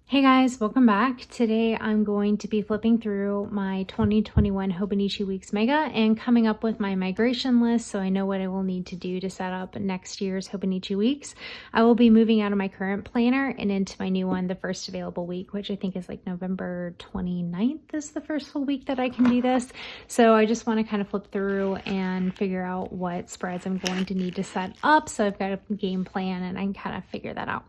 Hey guys, welcome back. Today I'm going to be flipping through my 2021 Hobonichi Weeks Mega and coming up with my migration list so I know what I will need to do to set up next year's Hobonichi Weeks. I will be moving out of my current planner and into my new one, the first available week, which I think is like November 29th is the first full week that I can do this. So I just want to kind of flip through and figure out what spreads I'm going to need to set up. So I've got a game plan and I can kind of figure that out.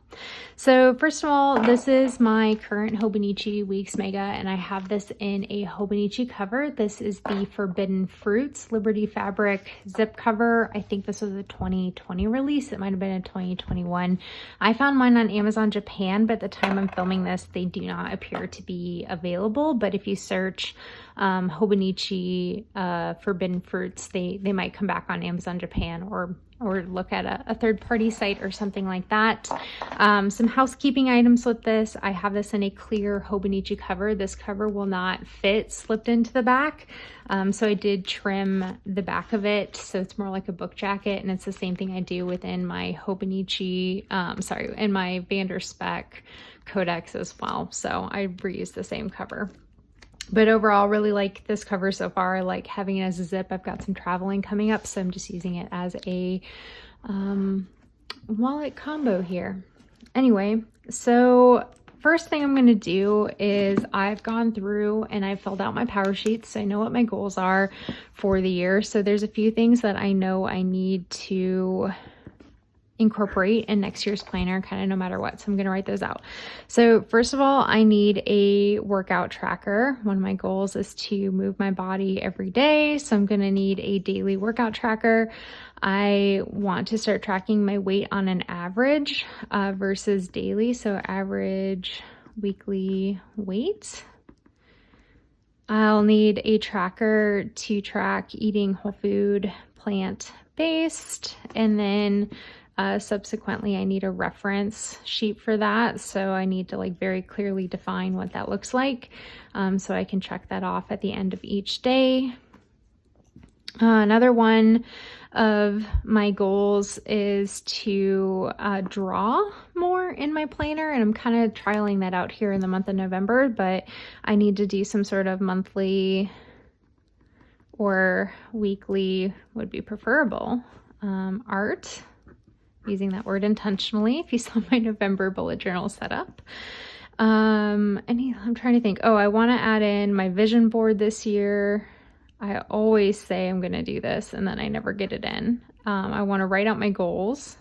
So first of all, this is my current Hobonichi Weeks Mega, and I have this in a Hobonichi cover. This is the Forbidden Fruits Liberty Fabric zip cover. I think this was a 2020 release. It might have been a 2021. I found mine on Amazon Japan, but at the time I'm filming this, they do not appear to be available. But if you search Hobonichi Forbidden Fruits, they might come back on Amazon Japan or look at a third-party site or something like that. Some housekeeping items with this. I have this in a clear Hobonichi cover. This cover will not fit slipped into the back. So I did trim the back of it so it's more like a book jacket, and it's the same thing I do within my Hobonichi, in my Vanderspec Codex as well. So I reused the same cover. But overall, really like this cover so far. I like having it as a zip. I've got some traveling coming up, so I'm just using it as a wallet combo here. Anyway, so first thing I'm going to do is I've gone through and I've filled out my power sheets, so I know what my goals are for the year. So there's a few things that I know I need to incorporate in next year's planner, kind of no matter what. So I'm going to write those out. So first of all, I need a workout tracker. One of my goals is to move my body every day. So I'm going to need a daily workout tracker. I want to start tracking my weight on an average versus daily. So average weekly weight. I'll need a tracker to track eating whole food, plant-based, and then subsequently, I need a reference sheet for that. So I need to very clearly define what that looks like. So I can check that off at the end of each day. Another one of my goals is to draw more in my planner. And I'm kind of trialing that out here in the month of November, but I need to do some sort of monthly or weekly would be preferable art. Using that word intentionally if you saw my November bullet journal setup. I'm trying to think. Oh, I want to add in my vision board this year. I always say I'm going to do this and then I never get it in. I want to write out my goals.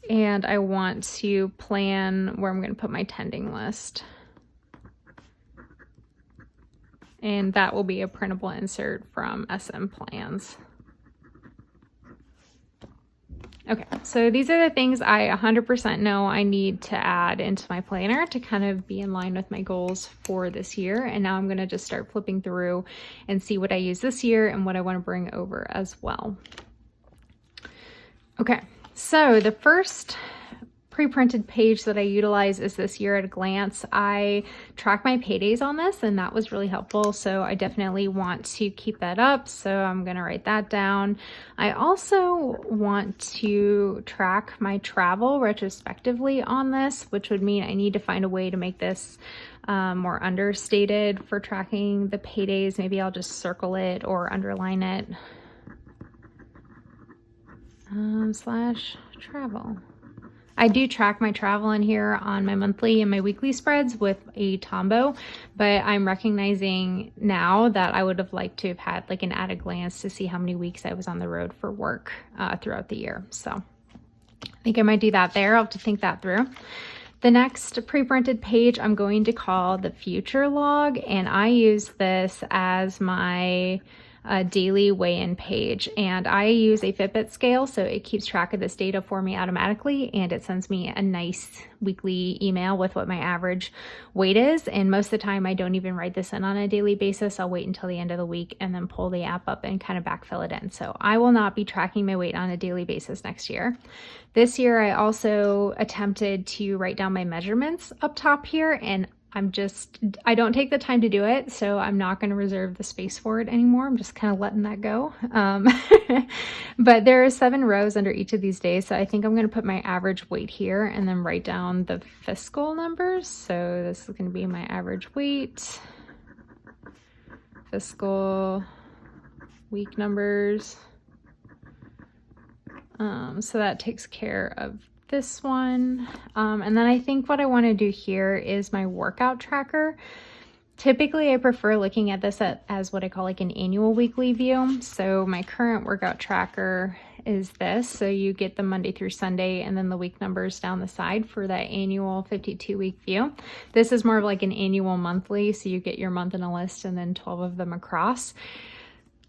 And I want to plan where I'm going to put my tending list. And that will be a printable insert from SM Plans. Okay, so these are the things I 100% know I need to add into my planner to kind of be in line with my goals for this year. And now I'm going to just start flipping through and see what I use this year and what I want to bring over as well. Okay, so the first pre-printed page that I utilize is this Year at a Glance. I track my paydays on this and that was really helpful. So I definitely want to keep that up. So I'm going to write that down. I also want to track my travel retrospectively on this, which would mean I need to find a way to make this more understated for tracking the paydays. Maybe I'll just circle it or underline it. / travel. I do track my travel in here on my monthly and my weekly spreads with a Tombow, but I'm recognizing now that I would have liked to have had an at a glance to see how many weeks I was on the road for work throughout the year. So I think I might do that there. I'll have to think that through. The next pre-printed page I'm going to call the Future Log, and I use this as my daily weigh-in page, and I use a Fitbit scale, so it keeps track of this data for me automatically, and it sends me a nice weekly email with what my average weight is. And most of the time I don't even write this in on a daily basis. I'll wait until the end of the week and then pull the app up and kind of backfill it in. So I will not be tracking my weight on a daily basis next year. This year I also attempted to write down my measurements up top here, and I don't take the time to do it, so I'm not going to reserve the space for it anymore. I'm just kind of letting that go. But there are 7 rows under each of these days, so I think I'm going to put my average weight here and then write down the fiscal numbers. So this is going to be my average weight, fiscal week numbers. So that takes care of this one. And then I think what I want to do here is my workout tracker. Typically I prefer looking at this as what I call like an annual weekly view. So my current workout tracker is this. So you get the Monday through Sunday and then the week numbers down the side for that annual 52-week view. This is more of like an annual monthly. So you get your month in a list and then 12 of them across.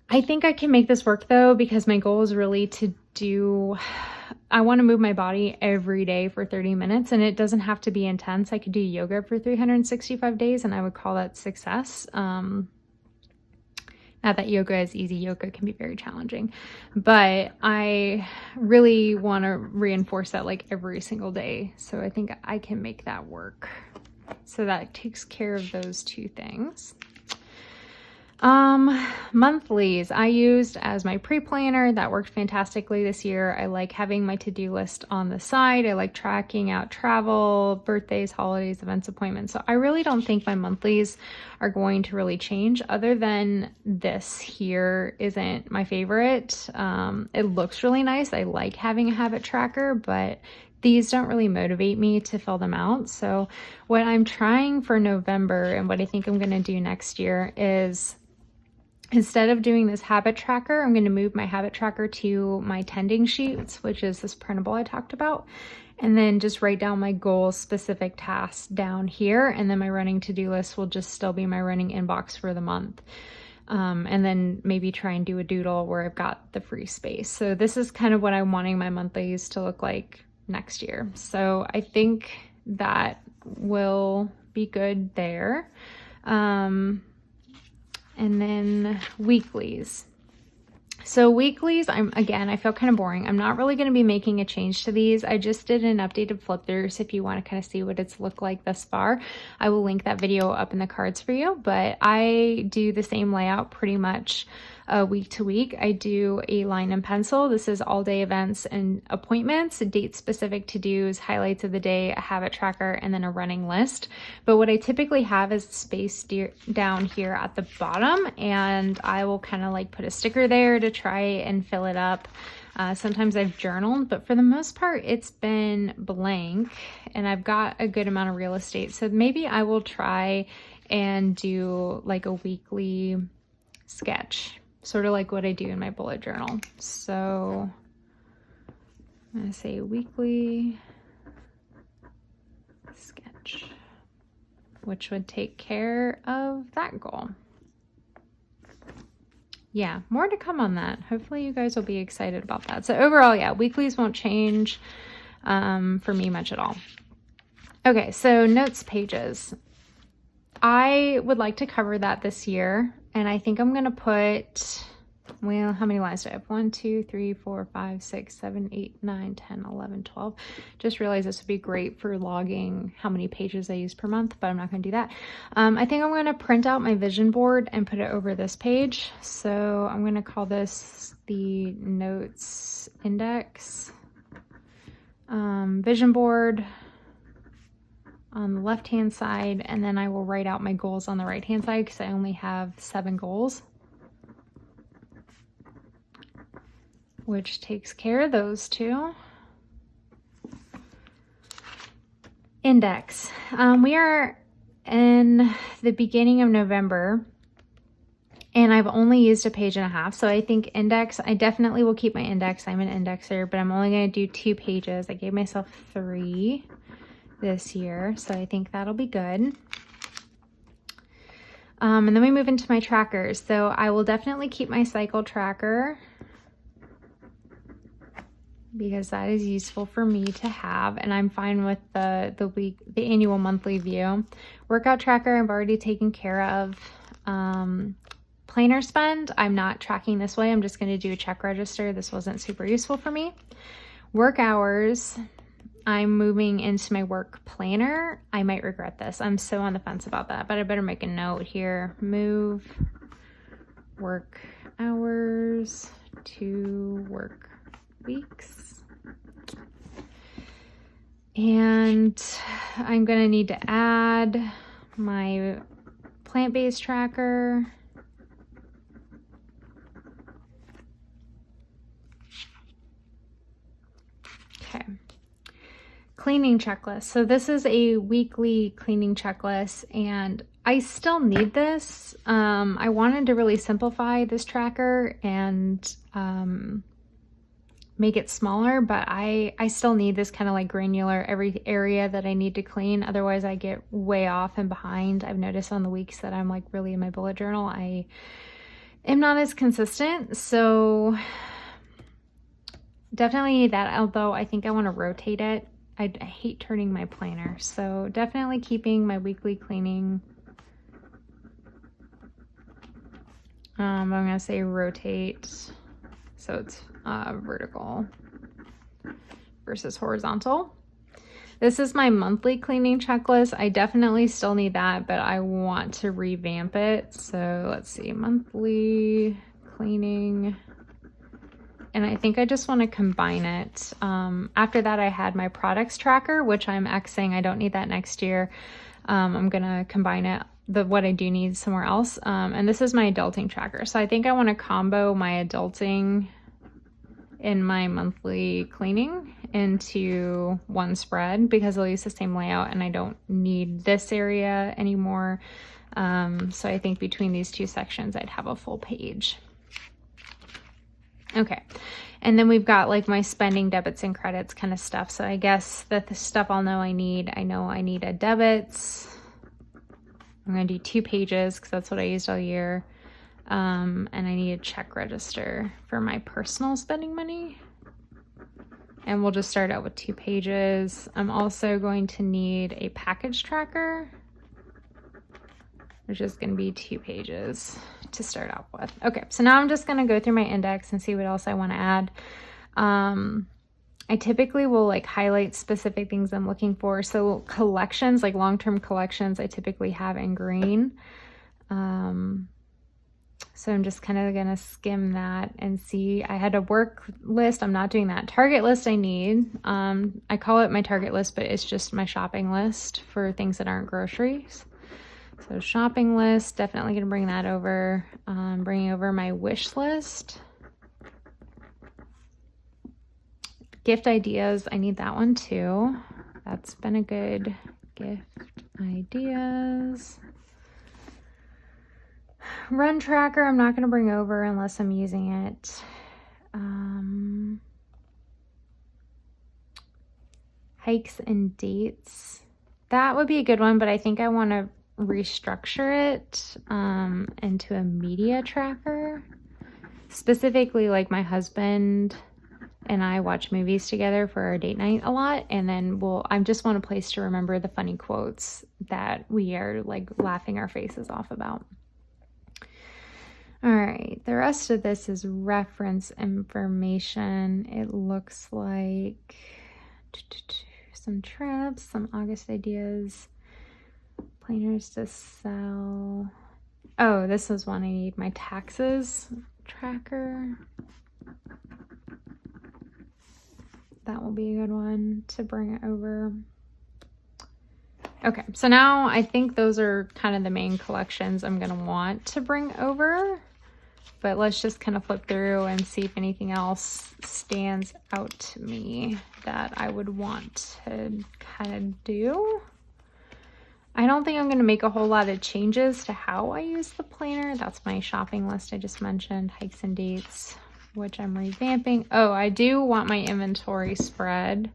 I think I can make this work though, because my goal is really I want to move my body every day for 30 minutes, and it doesn't have to be intense. I could do yoga for 365 days and I would call that success. Not that yoga is easy. Yoga can be very challenging, but I really want to reinforce that like every single day. So I think I can make that work. So that takes care of those 2 things. Monthlies I used as my pre-planner. That worked fantastically this year. I like having my to-do list on the side. I like tracking out travel, birthdays, holidays, events, appointments. So I really don't think my monthlies are going to really change, other than this here isn't my favorite. It looks really nice. I like having a habit tracker, but these don't really motivate me to fill them out. So what I'm trying for November and what I think I'm going to do next year is, instead of doing this habit tracker, I'm going to move my habit tracker to my tending sheets, which is this printable I talked about, and then just write down my goal specific tasks down here. And then my running to-do list will just still be my running inbox for the month. And then maybe try and do a doodle where I've got the free space. So this is kind of what I'm wanting my monthlies to look like next year. So I think that will be good there. And then weeklies. So weeklies, I feel kind of boring. I'm not really going to be making a change to these. I just did an updated flip through. So if you want to kind of see what it's looked like thus far, I will link that video up in the cards for you. But I do the same layout pretty much week to week. I do a line and pencil. This is all day events and appointments, date specific to-dos, highlights of the day, a habit tracker, and then a running list. But what I typically have is space down here at the bottom, and I will kind of like put a sticker there to try and fill it up. Sometimes I've journaled, but for the most part, it's been blank and I've got a good amount of real estate. So maybe I will try and do like a weekly sketch, sort of like what I do in my bullet journal. So I'm going to say weekly sketch, which would take care of that goal. Yeah, more to come on that. Hopefully you guys will be excited about that. So overall, yeah, weeklies won't change for me much at all. Okay, so notes pages. I would like to cover that this year, and I think I'm going to put, well, how many lines do I have? 1, 2, 3, 4, 5, 6, 7, 8, 9, 10, 11, 12. Just realized this would be great for logging how many pages I use per month, but I'm not going to do that. I think I'm going to print out my vision board and put it over this page. So I'm going to call this the notes index. Vision board on the left-hand side, and then I will write out my goals on the right-hand side because I only have 7 goals, which takes care of those 2. Index. We are in the beginning of November, and I've only used a page and a half. So I think index, I definitely will keep my index. I'm an indexer, but I'm only going to do 2 pages. I gave myself 3 this year, so I think that'll be good. And then we move into my trackers. So I will definitely keep my cycle tracker because that is useful for me to have, and I'm fine with the annual monthly view. Workout tracker I've already taken care of. Planner spend, I'm not tracking this way. I'm just going to do a check register. This wasn't super useful for me. Work hours, I'm moving into my work planner. I might regret this. I'm so on the fence about that, but I better make a note here. Move work hours to work weeks. And I'm going to need to add my plant-based tracker. Okay. Cleaning checklist. So this is a weekly cleaning checklist, and I still need this. I wanted to really simplify this tracker and make it smaller, but I still need this kind of like granular every area that I need to clean. Otherwise I get way off and behind. I've noticed on the weeks that I'm like really in my bullet journal, I am not as consistent. So definitely need that, although I think I want to rotate it. I hate turning my planner, so definitely keeping my weekly cleaning. I'm going to say rotate, so it's vertical versus horizontal. This is my monthly cleaning checklist. I definitely still need that, but I want to revamp it. So let's see, monthly cleaning. And I think I just want to combine it. After that, I had my products tracker, which I'm Xing. I don't need that next year. I'm going to combine it, what I do need somewhere else. And this is my adulting tracker. So I think I want to combo my adulting in my monthly cleaning into one spread because they'll use the same layout and I don't need this area anymore. So I think between these two sections, I'd have a full page. Okay, and then we've got like my spending, debits, and credits kind of stuff. So I guess that the stuff I'll know I know I need a debits. I'm gonna do 2 pages because that's what I used all year. And I need a check register for my personal spending money. And we'll just start out with 2 pages. I'm also going to need a package tracker, which is going to be 2 pages to start out with. Okay, so now I'm just going to go through my index and see what else I want to add. I typically will like highlight specific things I'm looking for. So collections, like long-term collections, I typically have in green. So I'm just kind of going to skim that and see. I had a work list. I'm not doing that. Target list I need. I call it my target list, but it's just my shopping list for things that aren't groceries. So shopping list, definitely going to bring that over. Bringing over my wish list. Gift ideas, I need that one too. That's been a good gift ideas. Run tracker, I'm not going to bring over unless I'm using it. Hikes and dates. That would be a good one, but I think I want to restructure it into a media tracker. Specifically, like my husband and I watch movies together for our date night a lot, and then I just want a place to remember the funny quotes that we are like laughing our faces off about. All right, the rest of this is reference information. It looks like some trips, some August ideas, planners to sell. Oh, this is one I need, my taxes tracker. That will be a good one to bring it over. Okay, so now I think those are kind of the main collections I'm gonna want to bring over, but let's just kind of flip through and see if anything else stands out to me that I would want to kind of do. I don't think I'm gonna make a whole lot of changes to how I use the planner. That's my shopping list I just mentioned, hikes and dates, which I'm revamping. Oh, I do want my inventory spread.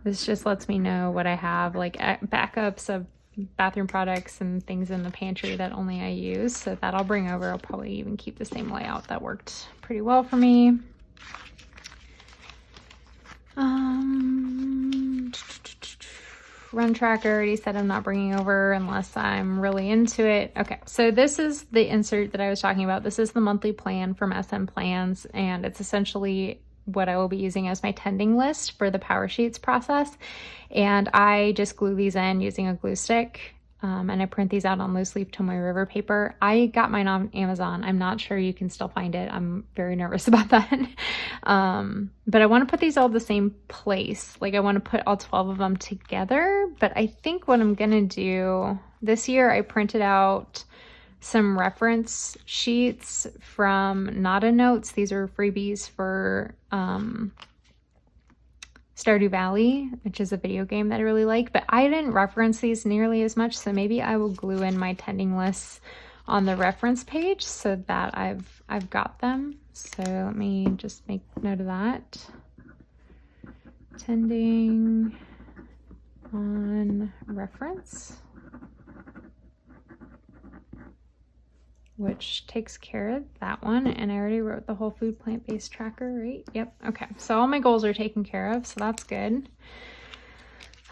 This just lets me know what I have, like backups of bathroom products and things in the pantry that only I use. So that I'll bring over. I'll probably even keep the same layout. That worked pretty well for me. Run tracker, already said I'm not bringing over unless I'm really into it. Okay, so this is the insert that I was talking about. This is the monthly plan from SM Plans, and it's essentially what I will be using as my tending list for the Power Sheets process. And I just glue these in using a glue stick. And I print these out on loose leaf Tomoe River paper. I got mine on Amazon. I'm not sure you can still find it. I'm very nervous about that. But I want to put these all the same place. Like I want to put all 12 of them together. But I think what I'm going to do this year, I printed out some reference sheets from Nada Notes. These are freebies for Stardew Valley, which is a video game that I really like, but I didn't reference these nearly as much, so maybe I will glue in my tending lists on the reference page so that I've got them. So let me just make note of that. Tending on reference, which takes care of that one. And I already wrote the whole food plant-based tracker, right? Yep. Okay. So all my goals are taken care of. So that's good.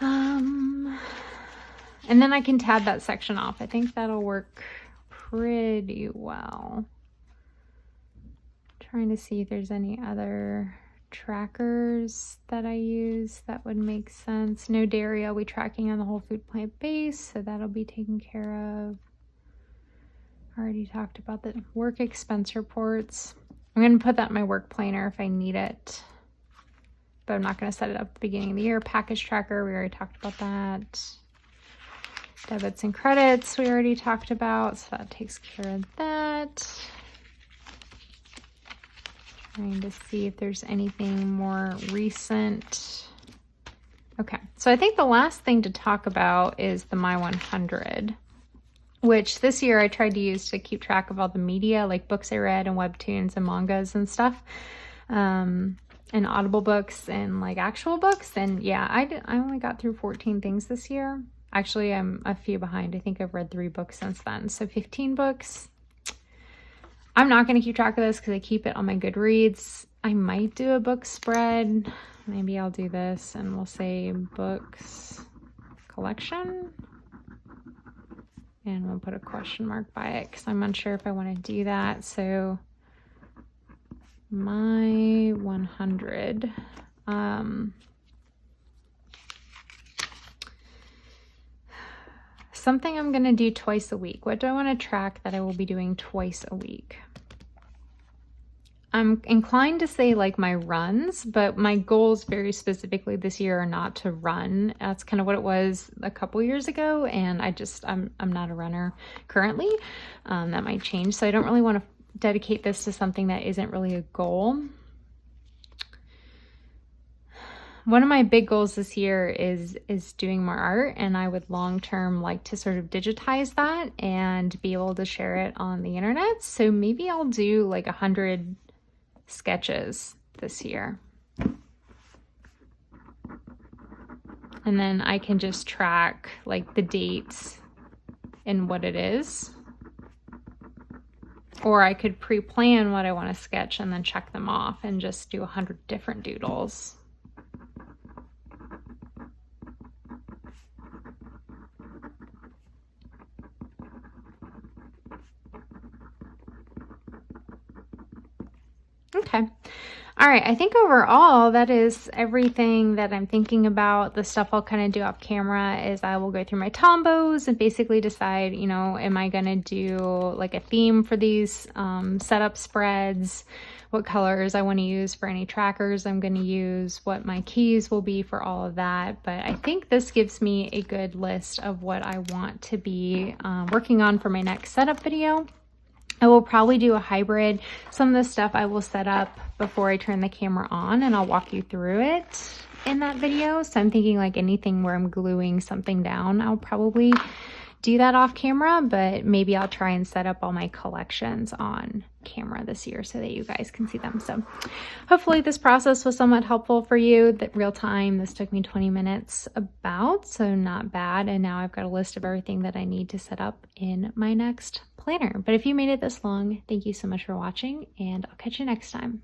And then I can tab that section off. I think that'll work pretty well. Trying to see if there's any other trackers that I use that would make sense. No dairy, I'll be tracking on the whole food plant-based. So that'll be taken care of. Already talked about the work expense reports. I'm going to put that in my work planner if I need it, but I'm not going to set it up at the beginning of the year. Package tracker, we already talked about that. Debits and credits, we already talked about, so that takes care of that. Trying to see if there's anything more recent. Okay, so I think the last thing to talk about is the My 100. Which this year I tried to use to keep track of all the media, like books I read and webtoons and mangas and stuff, and Audible books and like actual books. And yeah, I only got through 14 things this year. Actually, I'm a few behind. I think I've read 3 books since then. So 15 books. I'm not going to keep track of this because I keep it on my Goodreads. I might do a book spread. Maybe I'll do this and we'll say books collection. And we'll put a question mark by it because I'm unsure if I want to do that. So my 100. Something I'm going to do twice a week. What do I want to track that I will be doing twice a week? I'm inclined to say like my runs, but my goals very specifically this year are not to run. That's kind of what it was a couple years ago, and I'm not a runner currently. That might change, so I don't really want to dedicate this to something that isn't really a goal. One of my big goals this year is doing more art, and I would long term like to sort of digitize that and be able to share it on the internet. So maybe I'll do like 100 sketches this year. And then I can just track like the dates and what it is. Or I could pre-plan what I want to sketch and then check them off and just do 100 different doodles. Okay. All right. I think overall that is everything that I'm thinking about. The stuff I'll kind of do off camera is I will go through my tombos and basically decide, you know, am I going to do like a theme for these setup spreads, what colors I want to use for any trackers I'm going to use, what my keys will be for all of that. But I think this gives me a good list of what I want to be working on for my next setup video. I will probably do a hybrid. Some of the stuff I will set up before I turn the camera on, and I'll walk you through it in that video. So I'm thinking like anything where I'm gluing something down, I'll probably do that off camera, but maybe I'll try and set up all my collections on camera this year so that you guys can see them. So hopefully this process was somewhat helpful for you. That real time, this took me 20 minutes about, so not bad. And now I've got a list of everything that I need to set up in my next planner. But if you made it this long, thank you so much for watching, and I'll catch you next time.